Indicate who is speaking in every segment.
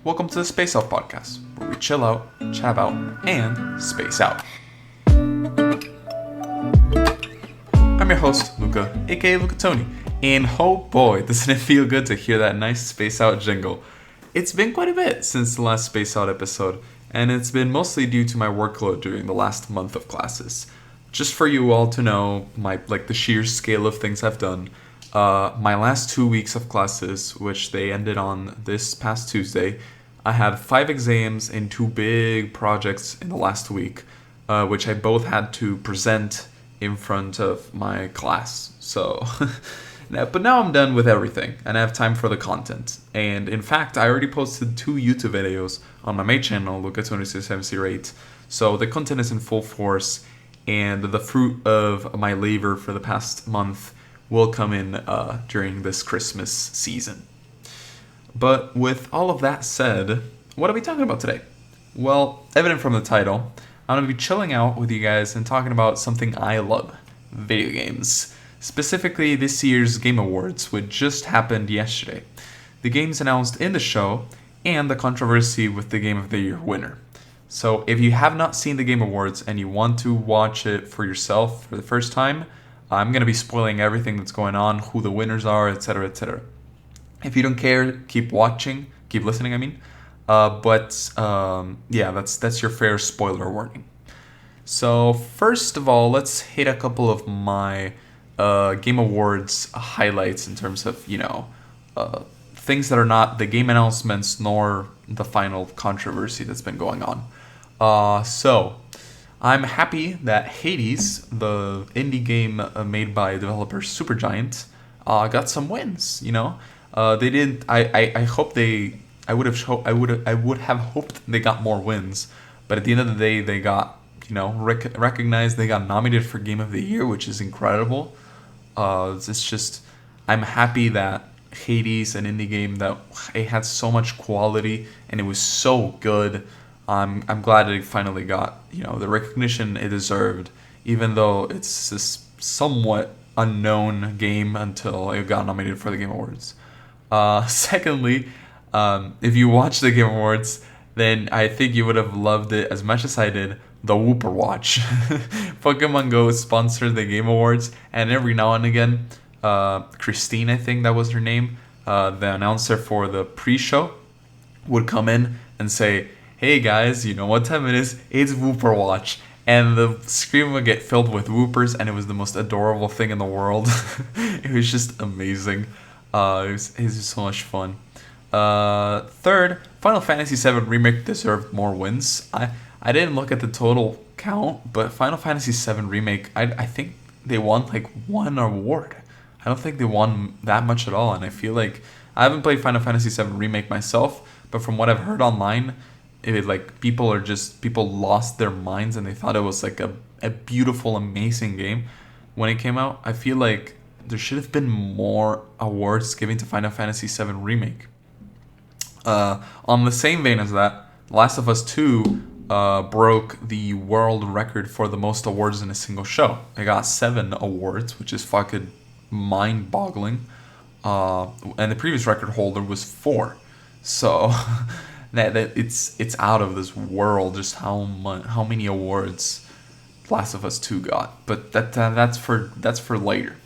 Speaker 1: Welcome to the Space Out Podcast, where we chill out, chat out, and space out. I'm your host, Luca, a.k.a. LucaTony, and oh boy, doesn't it feel good to hear that nice Space Out jingle. It's been quite a bit since the last Space Out episode, and it's been mostly due to my workload during the last month of classes. Just for you all to know, the sheer scale of things I've done, my last 2 weeks of classes, which they ended on this past Tuesday, I had 5 exams and 2 big projects in the last week, which I both had to present in front of my class. So, but now I'm done with everything, and I have time for the content. And in fact, I already posted 2 YouTube videos on my main channel, LucaTony6708. So the content is in full force, and the fruit of my labor for the past month will come in during this Christmas season. But with all of that said, what are we talking about today? Well, evident from the title, I'm going to be chilling out with you guys and talking about something I love, video games. Specifically, this year's Game Awards, which just happened yesterday. The games announced in the show, and the controversy with the Game of the Year winner. So if you have not seen the Game Awards and you want to watch it for yourself for the first time, I'm going to be spoiling everything that's going on, who the winners are, etc., etc. If you don't care, keep watching, keep listening, I mean. That's your fair spoiler warning. So first of all, let's hit a couple of my Game Awards highlights in terms of, things that are not the game announcements nor the final controversy that's been going on. So I'm happy that Hades, the indie game made by developer Supergiant, got some wins. They didn't. I hope they. I would have hoped they got more wins, but at the end of the day, they got recognized. They got nominated for Game of the Year, which is incredible. It's just I'm happy that Hades, an indie game that it had so much quality and it was so good. I'm glad it finally got the recognition it deserved, even though it's this somewhat unknown game until it got nominated for the Game Awards. Secondly, if you watch the Game Awards, then I think you would have loved it as much as I did. The Whooper Watch. Pokemon Go sponsored the Game Awards, and every now and again, Christine, I think that was her name, the announcer for the pre-show, would come in and say, "Hey guys, you know what time it is? It's Whooper Watch." And the screen would get filled with whoopers, and it was the most adorable thing in the world. It was just amazing. It was just so much fun. Third, Final Fantasy VII Remake deserved more wins. I didn't look at the total count, but Final Fantasy VII Remake, I think they won like one award. I don't think they won that much at all, and I feel like I haven't played Final Fantasy VII Remake myself, but from what I've heard online, people lost their minds and they thought it was like a beautiful, amazing game when it came out. I feel like there should have been more awards given to Final Fantasy VII Remake. On the same vein as that, Last of Us 2 broke the world record for the most awards in a single show. It got 7 awards, which is fucking mind-boggling. And the previous record holder was 4. So that it's out of this world just how many awards Last of Us 2 got. But that's for later.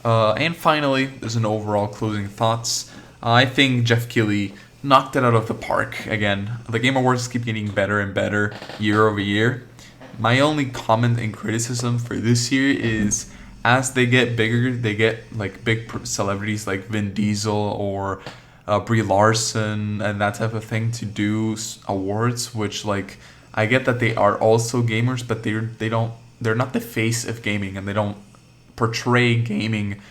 Speaker 1: And finally, there's an overall closing thoughts. I think Jeff Keighley knocked it out of the park again. The Game Awards keep getting better and better year over year. My only comment and criticism for this year is as they get bigger, they get like big celebrities like Vin Diesel or Brie Larson and that type of thing to do awards, which I get that they are also gamers, but they're not the face of gaming, and they don't portray gaming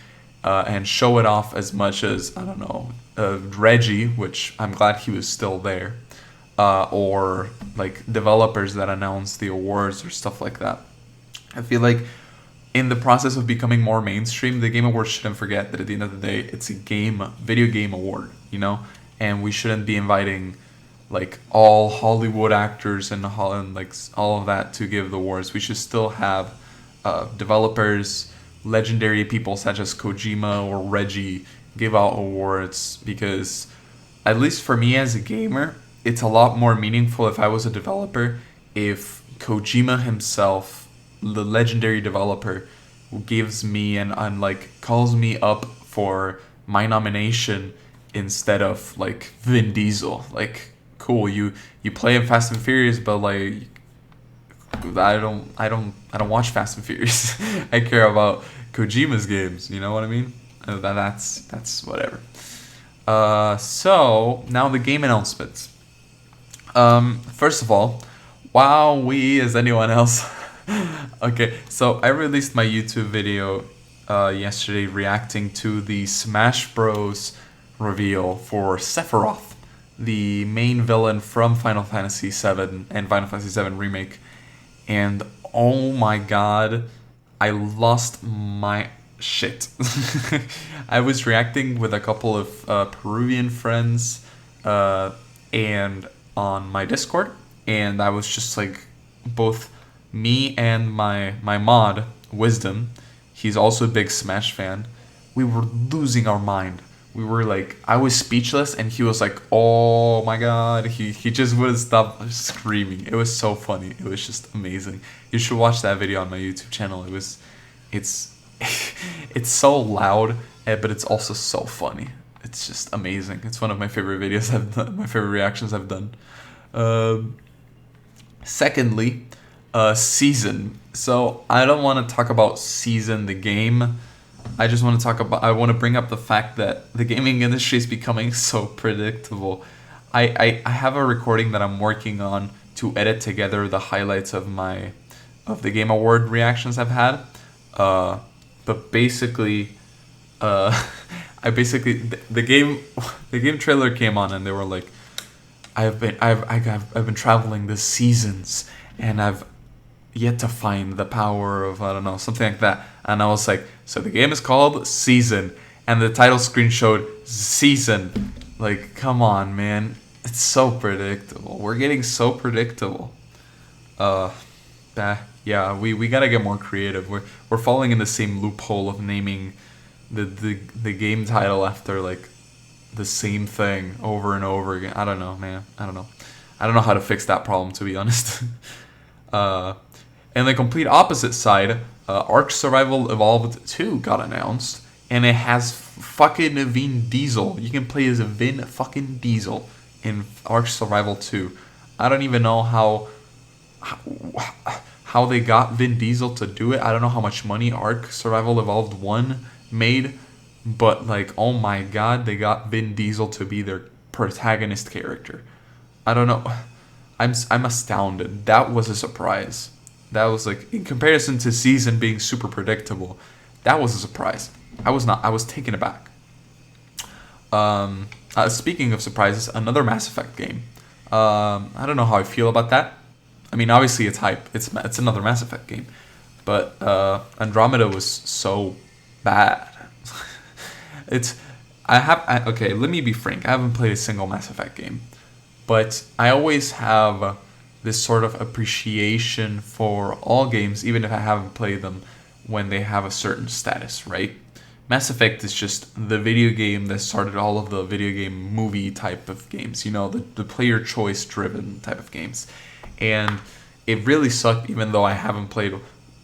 Speaker 1: and show it off as much as, I don't know, Reggie, which I'm glad he was still there, or like developers that announce the awards or stuff like that. I feel like in the process of becoming more mainstream, the Game Awards shouldn't forget that at the end of the day, it's a video game award, and we shouldn't be inviting like all Hollywood actors and like all of that to give the awards. We should still have developers, legendary people such as Kojima or Reggie give out awards, because at least for me as a gamer, it's a lot more meaningful if I was a developer, if Kojima himself, the legendary developer, gives me and like calls me up for my nomination instead of like Vin Diesel. Like, cool, you play in Fast and Furious, but like I don't watch Fast and Furious. I care about Kojima's games. You know what I mean? That's whatever. So now the game announcements. First of all, wowee, is anyone else? Okay, so I released my YouTube video yesterday reacting to the Smash Bros. Reveal for Sephiroth, the main villain from Final Fantasy VII and Final Fantasy VII Remake. And oh my god, I lost my shit. I was reacting with a couple of Peruvian friends and on my Discord, and I was just like, both me and my mod, Wisdom, he's also a big Smash fan, we were losing our mind. We were like, I was speechless, and he was like, oh my god. He just wouldn't stop screaming. It was so funny. It was just amazing. You should watch that video on my YouTube channel. It's it's so loud, but it's also so funny. It's just amazing. It's one of my favorite videos I've done, my favorite reactions I've done. Secondly, Season. So I don't want to talk about Season the game. I just want to I want to bring up the fact that the gaming industry is becoming so predictable. I have a recording that I'm working on to edit together the highlights of the Game Award reactions I've had. But basically, the game trailer came on and they were like, I've been traveling the seasons and I've yet to find the power of, I don't know, something like that. And I was like, so the game is called Season, and the title screen showed Season. Like, come on, man. It's so predictable. We're getting so predictable. Yeah, we gotta get more creative. We're falling in the same loophole of naming the game title after like the same thing over and over again. I don't know, man. I don't know how to fix that problem, to be honest. And the complete opposite side, Ark Survival Evolved 2 got announced, and it has fucking Vin Diesel. You can play as a Vin fucking Diesel in Ark Survival 2. I don't even know how they got Vin Diesel to do it. I don't know how much money Ark Survival Evolved 1 made, but like, oh my god, they got Vin Diesel to be their protagonist character. I don't know. I'm astounded. That was a surprise. That was like, in comparison to Season being super predictable, that was a surprise. I was taken aback. Speaking of surprises, another Mass Effect game. I don't know how I feel about that. I mean, obviously it's hype. It's another Mass Effect game, but Andromeda was so bad. Okay, let me be frank. I haven't played a single Mass Effect game, but I always have this sort of appreciation for all games, even if I haven't played them, when they have a certain status, right? Mass Effect is just the video game that started all of the video game movie type of games, you know, the player choice driven type of games. And it really sucked, even though I haven't played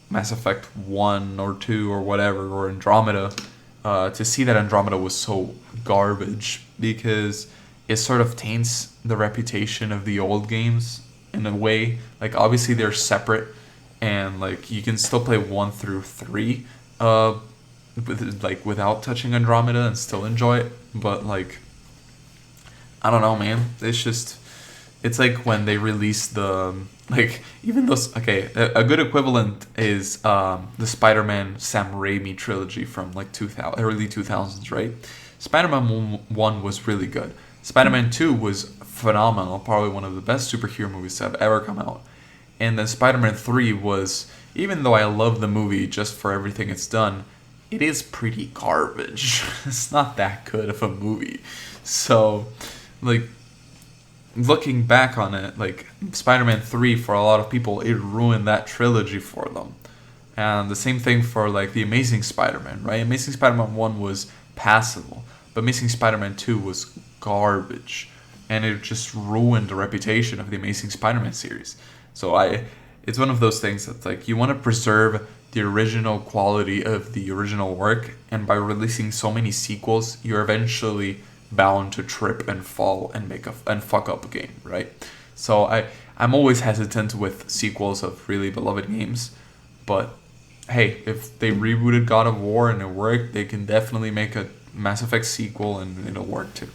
Speaker 1: Mass Effect 1 or 2 or whatever, or Andromeda, to see that Andromeda was so garbage, because it sort of taints the reputation of the old games in a way. Like, obviously they're separate, and like you can still play 1 through 3 without touching Andromeda and still enjoy it. But like, I don't know, man. It's like when they released the, like, even those, okay, a good equivalent is the Spider-Man Sam Raimi trilogy from like early 2000s, right? Spider-Man 1 was really good. Spider-Man 2 was phenomenal, probably one of the best superhero movies to have ever come out. And then Spider-Man 3 was, even though I love the movie just for everything it's done, it is pretty garbage. It's not that good of a movie. So, like, looking back on it, like, Spider-Man 3, for a lot of people, it ruined that trilogy for them. And the same thing for, like, The Amazing Spider-Man, right? Amazing Spider-Man 1 was passable. but Amazing Spider-Man 2 was garbage, and it just ruined the reputation of the Amazing Spider-Man series. So it's one of those things that's like, you want to preserve the original quality of the original work, and by releasing so many sequels, you're eventually bound to trip and fall and and fuck up a game, right? So I'm always hesitant with sequels of really beloved games, but hey, if they rebooted God of War and it worked, they can definitely make a Mass Effect sequel and it'll work too.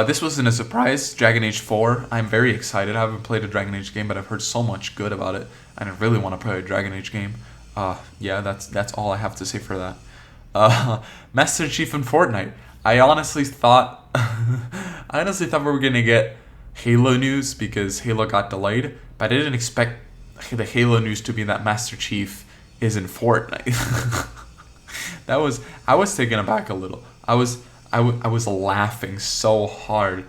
Speaker 1: This wasn't a surprise. Dragon Age 4. I'm very excited. I haven't played a Dragon Age game, but I've heard so much good about it, and I really want to play a Dragon Age game. Yeah, that's all I have to say for that. Master Chief in Fortnite. I honestly thought we were gonna get Halo news because Halo got delayed, but I didn't expect the Halo news to be that Master Chief is in Fortnite. I was taken aback a little. I was laughing so hard.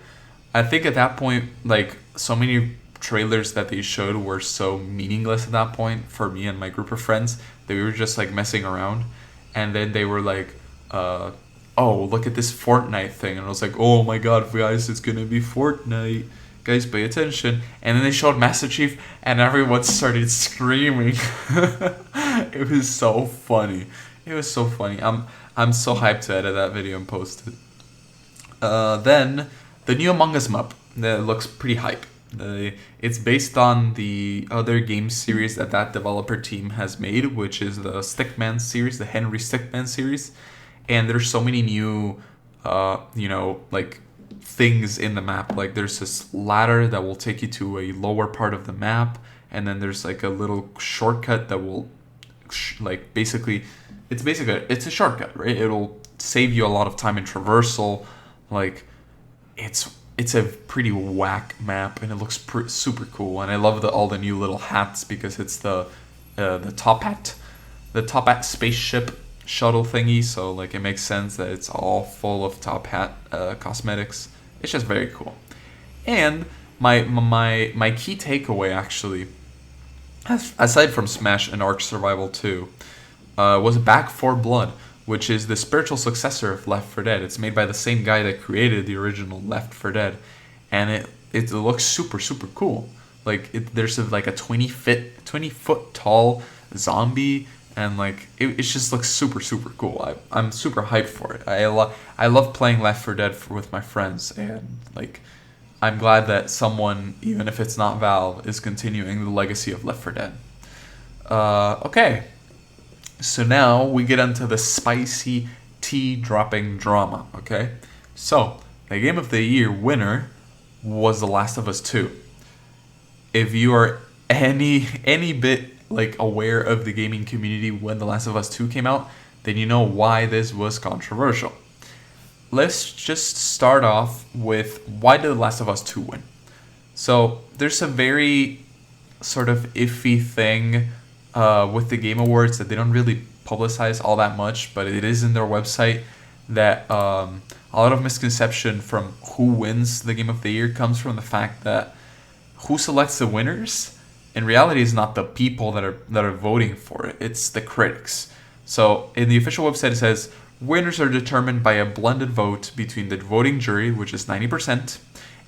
Speaker 1: I think at that point, like, so many trailers that they showed were so meaningless at that point for me and my group of friends that we were just like messing around, and then they were like, oh, look at this Fortnite thing, and I was like, oh my god, guys, it's gonna be Fortnite. Guys, pay attention. And then they showed Master Chief, and everyone started screaming. It was so funny. I'm so hyped to edit that video and post it. Then the new Among Us map that looks pretty hype. It's based on the other game series that developer team has made, which is the Stickman series, the Henry Stickman series. And there's so many new, like, things in the map. Like, there's this ladder that will take you to a lower part of the map, and then there's like a little shortcut that will, it's a shortcut, right? It'll save you a lot of time in traversal. Like, it's a pretty whack map, and it looks super cool. And I love all the new little hats because it's the top hat spaceship shuttle thingy. So like, it makes sense that it's all full of top hat cosmetics. It's just very cool. And my key takeaway, actually, aside from Smash and Ark Survival 2, was Back 4 Blood, which is the spiritual successor of Left 4 Dead. It's made by the same guy that created the original Left 4 Dead, and it looks super cool. Like, there's a 20 foot tall zombie, and like, it just looks super cool. I'm super hyped for it. I love playing Left 4 Dead with my friends, and like, I'm glad that someone, even if it's not Valve, is continuing the legacy of Left 4 Dead. Okay. So now we get into the spicy tea dropping drama, okay? So, the Game of the Year winner was The Last of Us 2. If you are any bit like aware of the gaming community when The Last of Us 2 came out, then you know why this was controversial. Let's just start off with, why did The Last of Us 2 win? So, there's a very sort of iffy thing with the Game Awards that they don't really publicize all that much, but it is in their website that a lot of misconception from who wins the Game of the Year comes from the fact that who selects the winners in reality is not the people that are voting for it, it's the critics. So in the official website it says, winners are determined by a blended vote between the voting jury, which is 90%,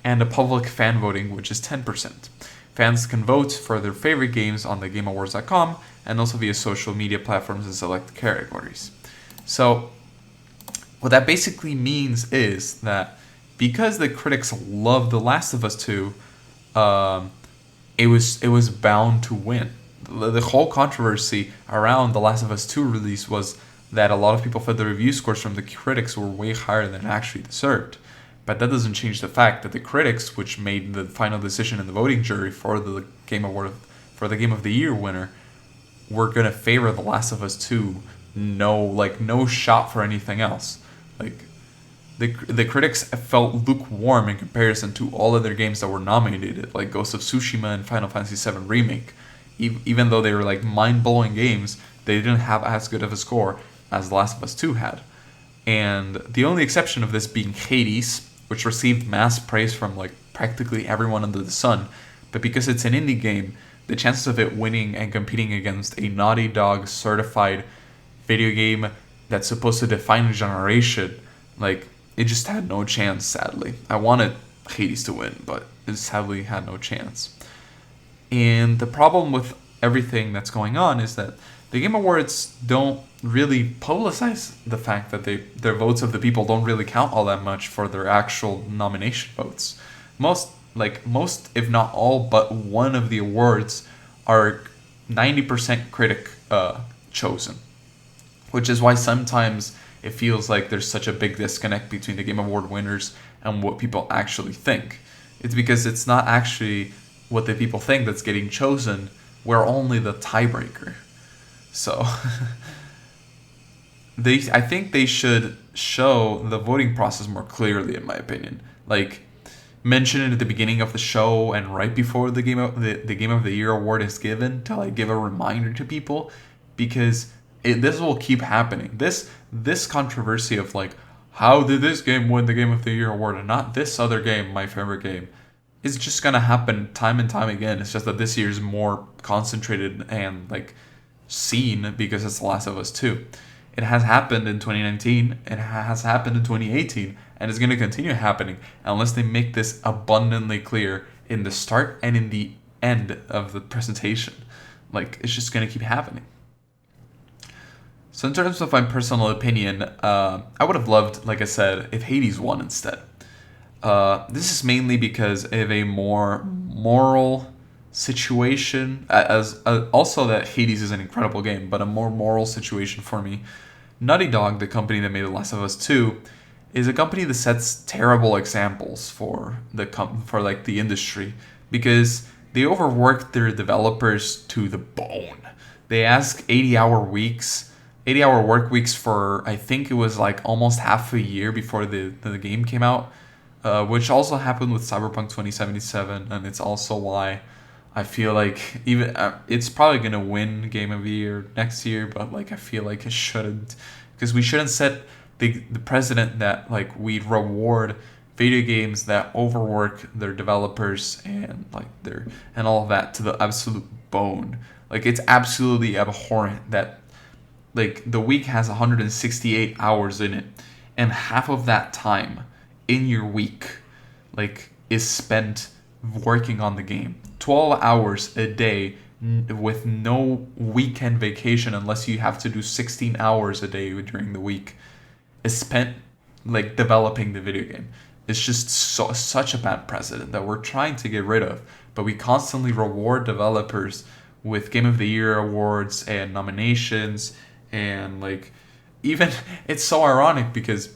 Speaker 1: and the public fan voting, which is 10%. Fans can vote for their favorite games on the GameAwards.com and also via social media platforms and select categories. So what that basically means is that because the critics love The Last of Us 2, it was bound to win. The whole controversy around The Last of Us 2 release was that a lot of people felt the review scores from the critics were way higher than it actually deserved. But that doesn't change the fact that the critics, which made the final decision in the voting jury for the Game Award, for the Game of the Year winner, were gonna favor The Last of Us 2. No shot for anything else. Like, the critics felt lukewarm in comparison to all other games that were nominated, like Ghost of Tsushima and Final Fantasy VII Remake. Even though they were like mind-blowing games, they didn't have as good of a score as The Last of Us 2 had. And the only exception of this being Hades, which received mass praise from like practically everyone under the sun, but because it's an indie game, the chances of it winning and competing against a Naughty Dog certified video game that's supposed to define a generation, like, it just had no chance, sadly. I wanted Hades to win, but it sadly had no chance. And the problem with everything that's going on is that the Game Awards don't really publicize the fact that their votes of the people don't really count all that much for their actual nomination votes. Most, if not all, but one of the awards are 90% critic chosen, which is why sometimes it feels like there's such a big disconnect between the Game Award winners and what people actually think. It's because it's not actually what the people think that's getting chosen. We're only the tiebreaker. So I think they should show the voting process more clearly, in my opinion. Like, mention it at the beginning of the show and right before the Game of the Year award is given, to like give a reminder to people, because this will keep happening. This controversy of like, how did this game win the Game of the Year award and not this other game, my favorite game, is just gonna happen time and time again. It's just that this year's more concentrated and like seen because it's The Last of Us 2. It has happened in 2019, it has happened in 2018, and it's going to continue happening unless they make this abundantly clear in the start and in the end of the presentation. Like, it's just going to keep happening. So in terms of my personal opinion, I would have loved, like I said, if Hades won instead. This is mainly because of a more moral situation, also that Hades is an incredible game, but a more moral situation for me. Naughty Dog, the company that made The Last of Us 2, is a company that sets terrible examples for the industry, because they overwork their developers to the bone. They ask 80-hour work weeks for, I think it was like almost half a year before the game came out, which also happened with Cyberpunk 2077, and it's also why I feel like even it's probably gonna win Game of the Year next year, but like I feel like it shouldn't, because we shouldn't set the precedent that like we reward video games that overwork their developers and all of that to the absolute bone. Like, it's absolutely abhorrent that like the week has 168 hours in it, and half of that time in your week like is spent working on the game. 12 hours a day with no weekend vacation, unless you have to do 16 hours a day during the week, is spent like developing the video game. It's just such a bad precedent that we're trying to get rid of, but we constantly reward developers with Game of the Year awards and nominations, and like, even it's so ironic because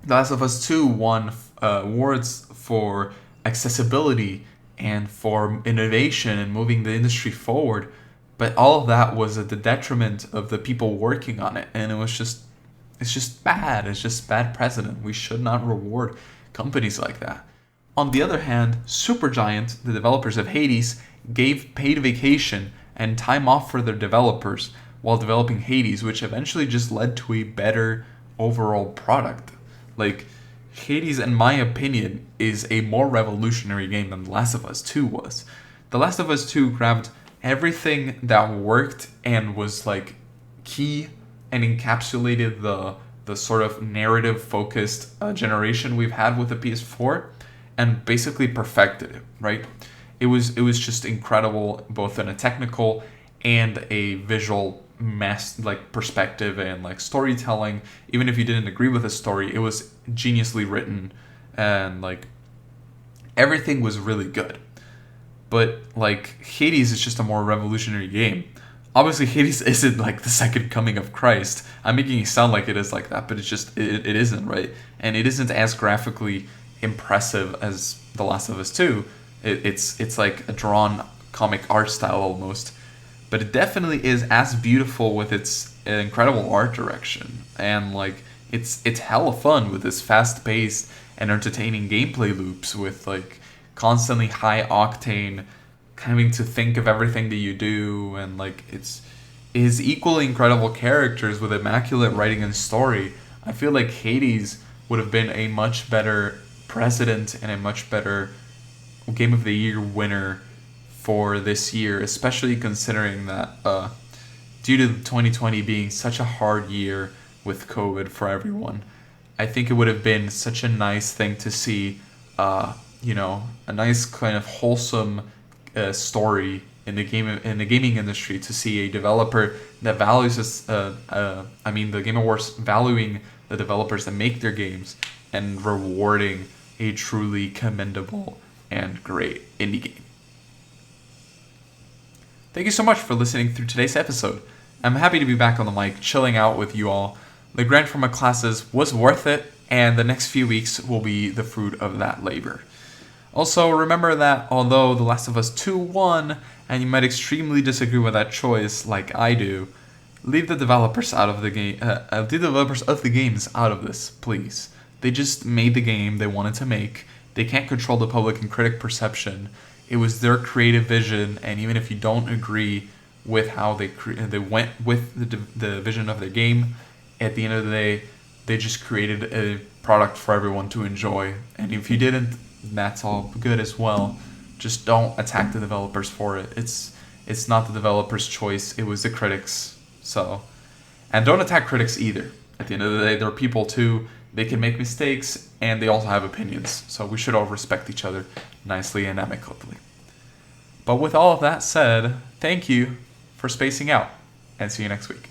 Speaker 1: The Last of Us 2 won awards for accessibility and for innovation and moving the industry forward, but all of that was at the detriment of the people working on it, and it's just bad. It's just bad precedent. We should not reward companies like that. On the other hand, Supergiant, the developers of Hades, gave paid vacation and time off for their developers while developing Hades, which eventually just led to a better overall product. Like, Hades, in my opinion, is a more revolutionary game than The Last of Us 2 was. The Last of Us 2 grabbed everything that worked and was like key and encapsulated the sort of narrative-focused generation we've had with the PS4, and basically perfected it, right? It was just incredible, both in a technical and a visual perspective and like storytelling. Even if you didn't agree with the story, it was geniusly written, and like everything was really good. But like, Hades is just a more revolutionary game. Obviously, Hades isn't like the second coming of Christ. I'm making it sound like it is like that, but it's just it isn't, right? And it isn't as graphically impressive as The Last of Us 2. It's like a drawn comic art style almost, but it definitely is as beautiful with its incredible art direction, and like it's hella fun with its fast-paced and entertaining gameplay loops with like constantly high octane, having to think of everything that you do, and like it's equally incredible characters with immaculate writing and story. I feel like Hades would have been a much better precedent and a much better Game of the Year winner for this year, especially considering that due to 2020 being such a hard year with COVID for everyone. I think it would have been such a nice thing to see, a nice kind of wholesome story in the gaming industry, to see a developer that values the Game Awards valuing the developers that make their games and rewarding a truly commendable and great indie game. Thank you so much for listening through today's episode. I'm happy to be back on the mic, chilling out with you all. The grant for my classes was worth it, and the next few weeks will be the fruit of that labor. Also, remember that although The Last of Us 2 won, and you might extremely disagree with that choice, like I do, leave the developers of the games out of this, please. They just made the game they wanted to make. They can't control the public and critic perception. It was their creative vision, and even if you don't agree with how they went with the vision of their game, at the end of the day, they just created a product for everyone to enjoy. And if you didn't, that's all good as well. Just don't attack the developers for it. It's not the developers' choice. It was the critics. And don't attack critics either. At the end of the day, they're people too. They can make mistakes, and they also have opinions. So we should all respect each other nicely and amicably. But with all of that said, thank you for spacing out, and see you next week.